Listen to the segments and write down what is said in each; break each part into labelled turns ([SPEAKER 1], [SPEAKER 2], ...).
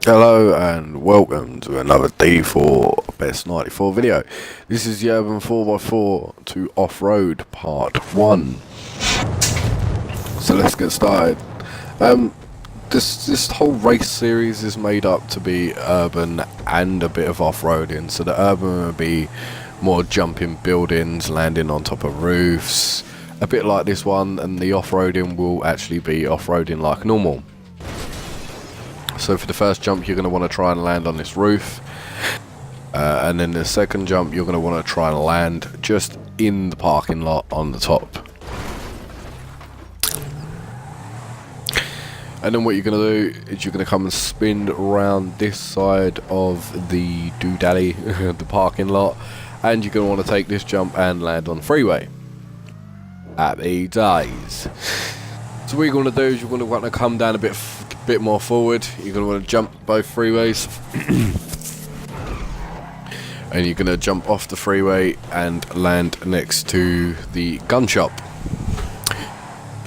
[SPEAKER 1] Hello and welcome to another D4Best94 video. This is the Urban 4x4 to Off-Road Part 1. So let's get started. This whole race series is made up to be urban and a bit of off-roading. So the urban will be more jumping buildings, landing on top of roofs, a bit like this one, and the off-roading will actually be off-roading like normal. So for the first jump you're going to want to try and land on this roof, and then the second jump you're going to want to try and land just in the parking lot on the top. And then what you're going to do is you're going to come and spin around this side of the doodally, the parking lot, and you're going to want to take this jump and land on the freeway. Happy days. So what you're going to do is you're going to want to come down a bit more forward. You're going to want to jump both freeways and you're going to jump off the freeway and land next to the gun shop.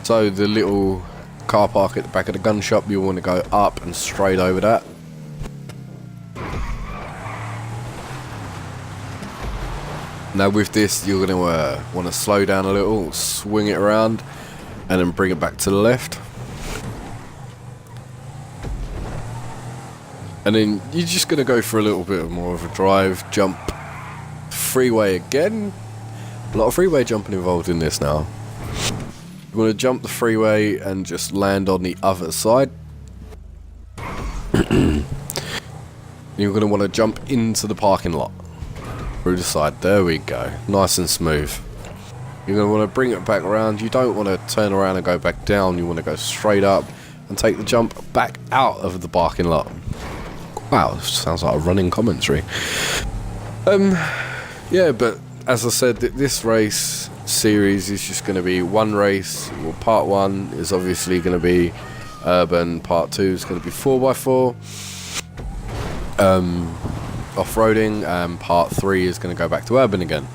[SPEAKER 1] So the little car park at the back of the gun shop, you want to go up and straight over that. Now with this you're going to want to slow down a little, swing it around and then bring it back to the left. And then you're just going to go for a little bit more of a drive, jump, freeway again. A lot of freeway jumping involved in this now. You want to jump the freeway and just land on the other side. You're going to want to jump into the parking lot through the side. There we go. Nice and smooth. You're going to want to bring it back around. You don't want to turn around and go back down. You want to go straight up and take the jump back out of the parking lot. Wow, sounds like a running commentary. Yeah, but as I said, this race series is just going to be one race. Well, part 1 is obviously going to be urban. Part 2 is going to be 4x4 off-roading, and part 3 is going to go back to urban again.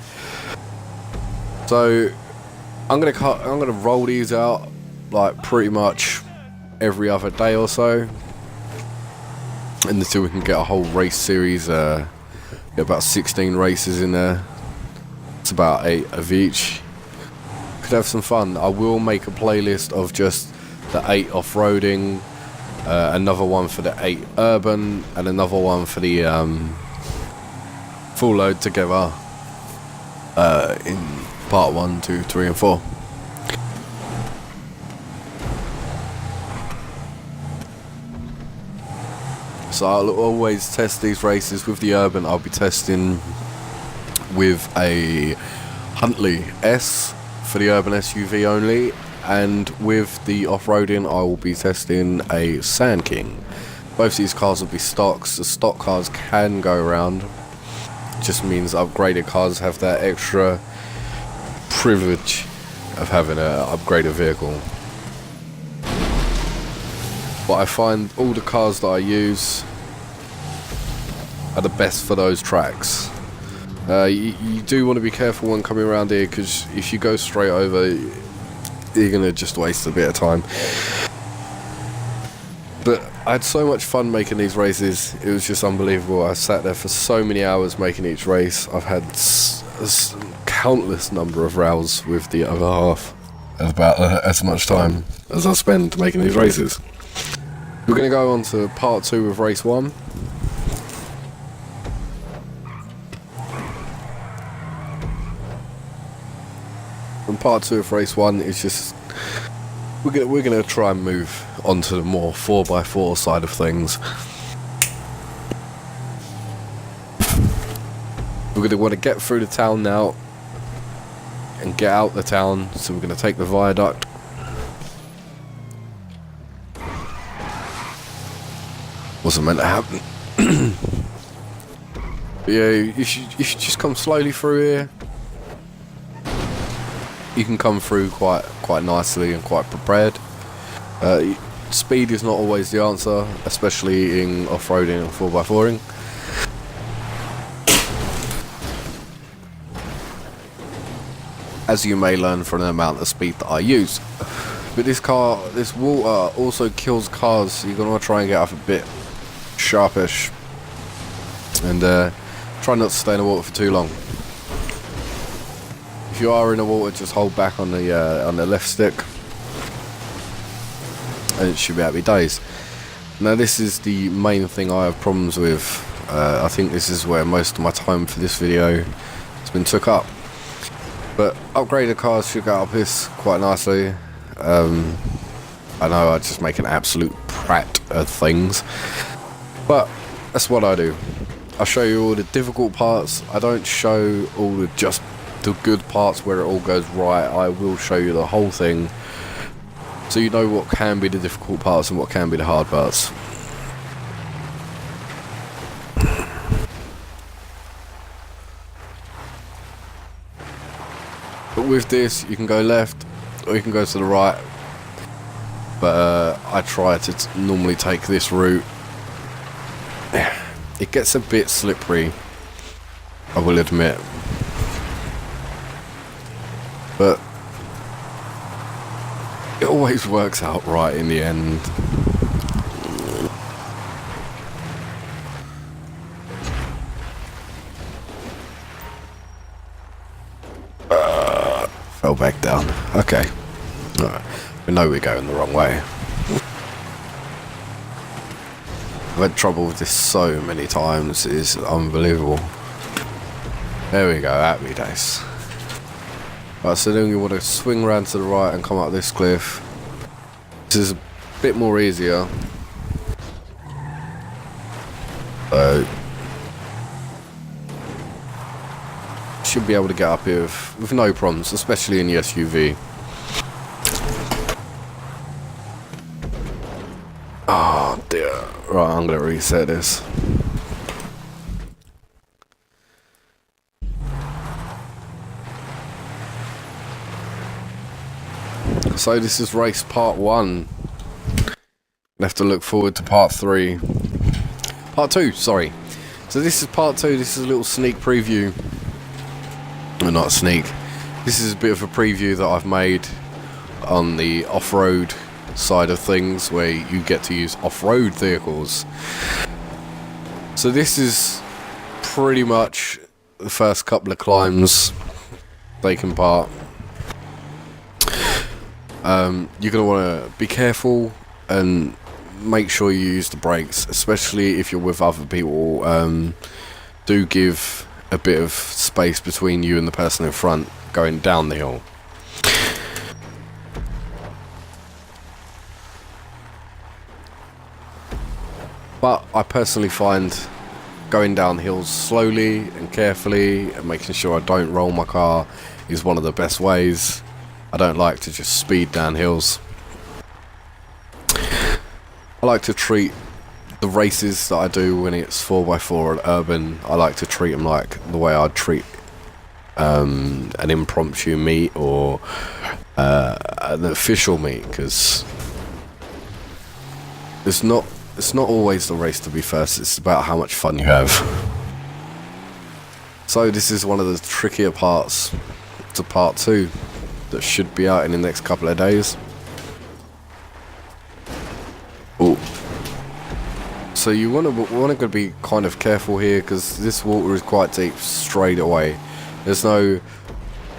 [SPEAKER 1] So I'm gonna roll these out like pretty much every other day or so, and until we can get a whole race series. Get about 16 races in there. It's about 8 of each. Could have some fun. I will make a playlist of just the 8 off-roading, another one for the 8 urban, and another one for the full load together in part 1, 2, 3 and 4. So I'll always test these races. With the urban I'll be testing with a Huntley S for the urban SUV only, and with the off-roading I will be testing a Sand King. Both these cars will be stocks. The stock cars can go around. Just means upgraded cars have that extra privilege of having an upgraded vehicle. But I find all the cars that I use are the best for those tracks. You do want to be careful when coming around here, because if you go straight over you're going to just waste a bit of time. But I had so much fun making these races, it was just unbelievable. I sat there for so many hours making each race. I've had countless number of rows with the other half, about as much time as I spend making these races. We're going to go on to part 2 of race 1. And part 2 of race 1 is just we're going to try and move on to the more 4x4 side of things. We're going to want to get through the town now and get out the town. So we're going to take the viaduct. Wasn't meant to happen. But yeah, if you just come slowly through here, you can come through quite nicely and quite prepared. Speed is not always the answer, especially in off-roading and 4x4ing. As you may learn from the amount of speed that I use. But this water also kills cars, so you're going to try and get off a bit sharpish, and try not to stay in the water for too long. If you are in the water, just hold back on the left stick, and it should be happy days. Now this is the main thing I have problems with. I think this is where most of my time for this video has been took up. But upgraded cars should go up this quite nicely. I know I just make an absolute prat of things, but that's what I do. I show you all the difficult parts. I don't show all the just the good parts where it all goes right. I will show you the whole thing, so you know what can be the difficult parts and what can be the hard parts. But with this, you can go left or you can go to the right. But I try to normally take this route. It gets a bit slippery, I will admit. But it always works out right in the end. Fell back down. Okay. Alright. We know we're going the wrong way. I've had trouble with this so many times, it is unbelievable. There we go, happy days. Right, so then you want to swing around to the right and come up this cliff. This is a bit more easier. So should be able to get up here with no problems, especially in the SUV. Oh dear. Right, I'm going to reset this. So this is race part 1. We'll have to look forward to part 3. Part 2, sorry. So this is part 2. This is a little sneak preview. Well, not a sneak. This is a bit of a preview that I've made on the off-road side of things, where you get to use off-road vehicles. So this is pretty much the first couple of climbs taking part. You're going to want to be careful and make sure you use the brakes, especially if you're with other people. Do give a bit of space between you and the person in front going down the hill. But I personally find going down hills slowly and carefully and making sure I don't roll my car is one of the best ways. I don't like to just speed down hills. I like to treat the races that I do when it's 4x4 at urban, I like to treat them like the way I'd treat an impromptu meet or an official meet, because it's not always the race to be first, it's about how much fun you have. So this is one of the trickier parts to part 2 that should be out in the next couple of days. Ooh. So you want to be kind of careful here, because this water is quite deep straight away. There's no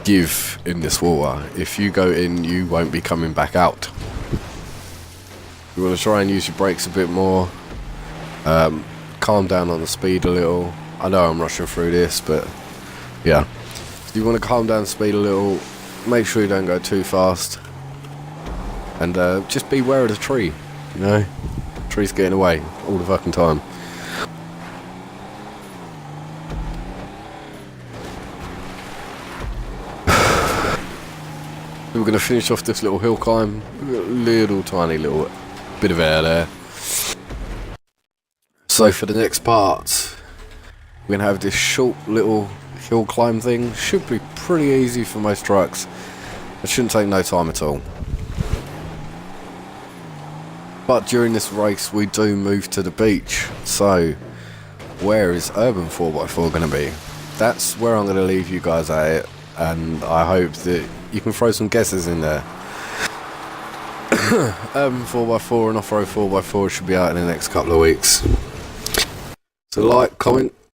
[SPEAKER 1] give in this water. If you go in, you won't be coming back out. You want to try and use your brakes a bit more. Calm down on the speed a little. I know I'm rushing through this, but yeah. You want to calm down the speed a little. Make sure you don't go too fast. And just be aware of the tree, you know. The tree's getting away all the fucking time. We're going to finish off this little hill climb. We've got a little tiny little bit of air there. So for the next part, we're going to have this short little hill climb thing. Should be pretty easy for most trucks. It shouldn't take no time at all. But during this race we do move to the beach. So where is Urban 4x4 going to be? That's where I'm going to leave you guys at it. And I hope that you can throw some guesses in there. Urban 4x4 and Off-Road 4x4 should be out in the next couple of weeks. to like, comment,